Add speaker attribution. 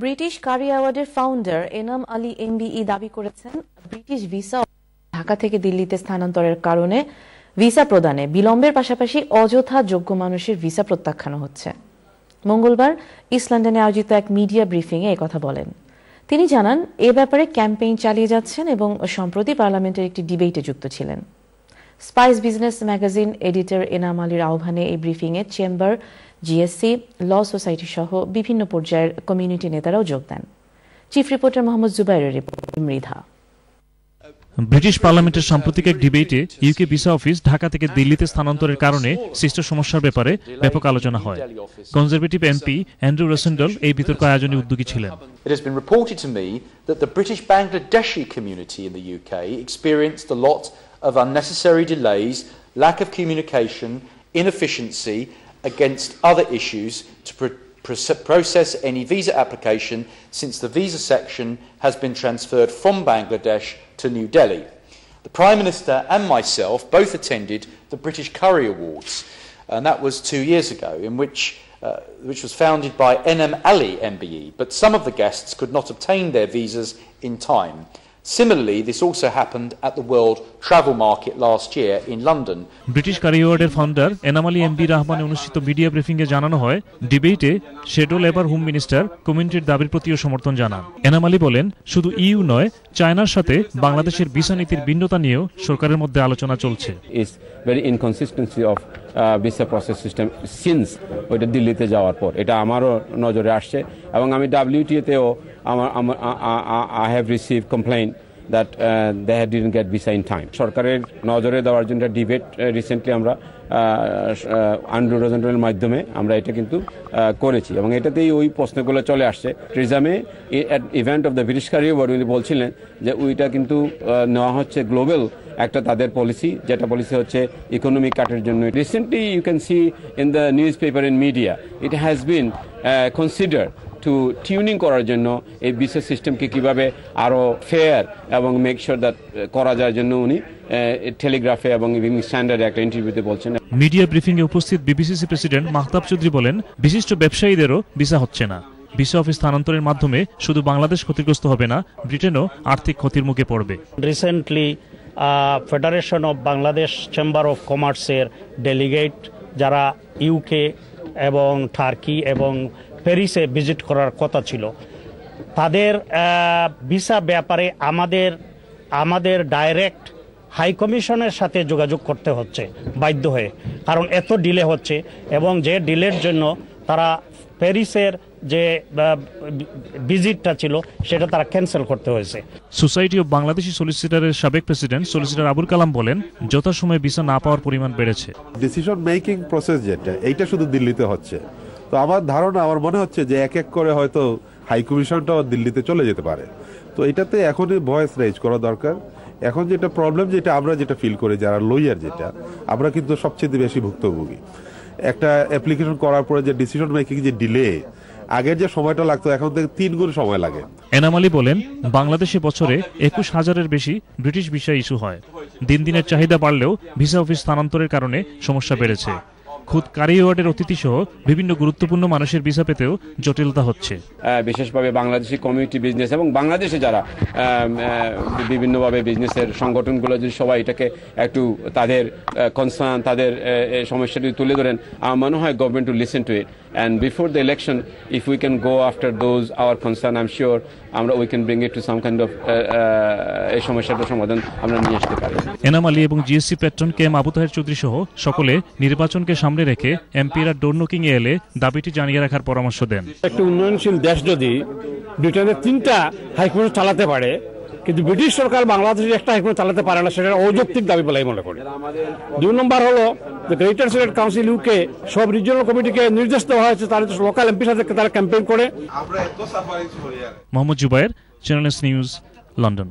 Speaker 1: British curry অ্যাওয়ার্ডের founder Enam Ali MBE দাবি করেছেন ব্রিটিশ ভিসা ঢাকা থেকে দিল্লিতে স্থানান্তরের কারণে ভিসা প্রদানে বিলম্বের পাশাপাশি অযথা যোগ্য মানুষের ভিসা প্রত্যাখ্যান হচ্ছে। মঙ্গলবার ইস্ট লন্ডনে আয়োজিত এক মিডিয়া ব্রিফিংয়ে একথা বলেন। তিনি জানান এ ব্যাপারে ক্যাম্পেইন চালিয়ে যাচ্ছেন এবং সম্প্রতি পার্লামেন্টের একটি ডিবেটে যুক্ত ছিলেন। Spice business magazine editor Enam আলীর আহ্বানে এই ব্রিফিংয়ে চেম্বার, জিএসসি, ল সোসাইটি সহ বিভিন্ন পর্যায়ের কমিউনিটি নেতারাও যোগ দেন। চিফ রিপোর্টার মোহাম্মদ জুবাইরের রিপোর্ট। মৃধা।
Speaker 2: ব্রিটিশ পার্লামেন্টের সাম্প্রতিক এক ডিবেটে ইউকে ভিসা অফিস ঢাকা থেকে দিল্লিতে স্থানান্তরের কারণে সৃষ্ট সমস্যার ব্যাপারে ব্যাপক আলোচনা হয়। কনজারভেটিভ এমপি অ্যান্ড্রু রোসেন্ডল এই বিতর্ক আয়োজনে উদ্যোগী ছিলেন।
Speaker 3: It has been reported to me that the British Bangladeshi community in the UK experienced a lot of unnecessary delays, lack of communication, inefficiency against other issues to process any visa application since the visa section has been transferred from Bangladesh to New Delhi. The Prime Minister and myself both attended the British Curry Awards, and that was 2 years ago, in which was founded by Enam Ali MBE, but some of the guests could not obtain their visas in time. Similarly, this also happened at the World Travel Market last year in London.
Speaker 2: British curry অ্যাওয়ার্ডের founder Enam Ali এমবির আহ্বানে অনুষ্ঠিত media ব্রিফিংয়ে জানানো হয়, ডিবেটে shadow labour home minister কমিউনিটির দাবির প্রতিও সমর্থন জানান। এনাম আলী বলেন, শুধু ইইউ নয়, চায়নার সাথে বাংলাদেশের ভিসা নীতির ভিন্নতা নিয়েও সরকারের মধ্যে আলোচনা চলছে।
Speaker 4: very inconsistency of visa process system since ওইটা দিল্লিতে যাওয়ার পর এটা আমারও নজরে আসছে এবং আমি WTO-তেও I have received complaint that they didn't get visa in time. সরকারের নজরে দেওয়ার জন্য ডিবেট রিসেন্টলি আমরা অ্যান্ড্রু রোসেন্ডলের মাধ্যমে আমরা এটা কিন্তু করেছি এবং এটাতেই ওই প্রশ্নগুলো চলে আসছে। ট্রিজামে event of the British curry award উনি বলছিলেন যে ওইটা কিন্তু নেওয়া হচ্ছে গ্লোবাল একটা তাদের পলিসি, যেটা পলিসি হচ্ছে ইকোনমিক কাটের জন্য। Recently you can see in the news paper in media it has been consider to tuning করার জন্য এই ভিসা সিস্টেমকে কিভাবে আরো ফেয়ার এবং মেক শিওর দ্যাট করা যায় জন্য উনি টেলিগ্রাফে এবং ইভিনিং স্ট্যান্ডার্ডে একটা ইন্টারভিউতে বলছেন।
Speaker 2: মিডিয়া ব্রিফিং এ উপস্থিত বিবিসিসি প্রেসিডেন্ট মাহতাব চৌধুরী বলেন, বিশিষ্ট ব্যবসায়ীদেরও ভিসা হচ্ছে না। ভিসা অফিস স্থানান্তরের মাধ্যমে শুধু বাংলাদেশ ক্ষতিগ্রস্ত হবে না, ব্রিটেনও আর্থিক ক্ষতির মুখে পড়বে।
Speaker 5: Recently federation of Bangladesh chamber of কমার্সের ডেলিগেট যারা ইউকে এবং টার্কি এবং প্যারিসে ভিজিট করার কথা ছিল, তাদের ভিসা ব্যাপারে আমাদের ডাইরেক্ট হাই কমিশনের সাথে যোগাযোগ করতে হচ্ছে বাধ্য হয়ে, কারণ এত ডিলে হচ্ছে এবং যে ডিলের জন্য তারা প্যারিসের যে ভিজিটটা ছিল সেটা তারা ক্যান্সেল করতে হয়েছে।
Speaker 2: সোসাইটি অফ বাংলাদেশি সলিসিটারের সাবেক প্রেসিডেন্ট সলিসিটার আবুল কালাম বলেন, যথাসময়ে ভিসা না পাওয়ার পরিমাণ বেড়েছে।
Speaker 6: ডিসিশন মেকিং প্রসেস যেটা এইটা শুধু দিল্লিতে হচ্ছে, তো আমার ধারণা, আমার মনে হচ্ছে যে এক এক করে হয়তো হাই কমিশনটাও দিল্লিতে চলে যেতে পারে। তো এটাতে এখনই ভয়েস রেজ করা দরকার। এখন যেটা প্রবলেম, আমরা যেটা ফিল করি যারা লয়ার, আমরা কিন্তু সবচেয়ে বেশি ভুক্তভোগী। একটা অ্যাপ্লিকেশন করার পরে যে ডিসিশন মেকিং যে ডিলে, আগের যে সময়টা লাগতো এখন থেকে 3 গুণ সময় লাগে।
Speaker 2: এনাম আলী বলেন, বাংলাদেশে বছরে 21,000-এর বেশি ব্রিটিশ ভিসা ইস্যু হয়। দিন দিনের চাহিদা বাড়লেও ভিসা অফিস স্থানান্তরের কারণে সমস্যা বেড়েছে। খুদ কারি অ্যাওয়ার্ডের অতিথি সহ বিভিন্ন গুরুত্বপূর্ণ মানুষের ভিসা পেতেও জটিলতা হচ্ছে।
Speaker 4: বিশেষভাবে বাংলাদেশি কমিউনিটি বিজনেস এবং বাংলাদেশে যারা বিভিন্নভাবে বিজনেসের সংগঠনগুলো যদি সবাই এটাকে একটু তাদের কনসার্ন, তাদের সমস্যাটি তুলে ধরেন, আমার মনে হয় government to listen to it and before the election if we can go after those our concern, I'm sure we can bring it to some kind of এই সমস্যাটার সমাধান আমরা নিয়ে আসতে পারি।
Speaker 2: এনাম আলী এবং GSC patron KM Abu Taher Chowdhury সহ সকলে নির্বাচনকে সামনে রেখে এমপিরা ডোর নকিং এ এলে দাবিটি জানিয়ে রাখার পরামর্শ দেন।
Speaker 7: একটা উন্নয়নশীল দেশ যদি ব্রিটেনের 3টা হাইকোর্ট চালাতে পারে, কিন্তু ব্রিটিশ সরকার বাংলাদেশের একটা হাইকোর্ট চালাতে পারে না, সেটা অযৌক্তিক দাবি বলে মনে করি। 2 নম্বর হলো যে গ্রেটার সিলেট কাউন্সিল ইউকে সব রিজিওনাল কমিটিকে নির্দেশ দেওয়া হয়েছে তারা লোকাল এমপির সাথে তারা ক্যাম্পেইন করে।
Speaker 2: Mohammad Zubair, channel S news, London.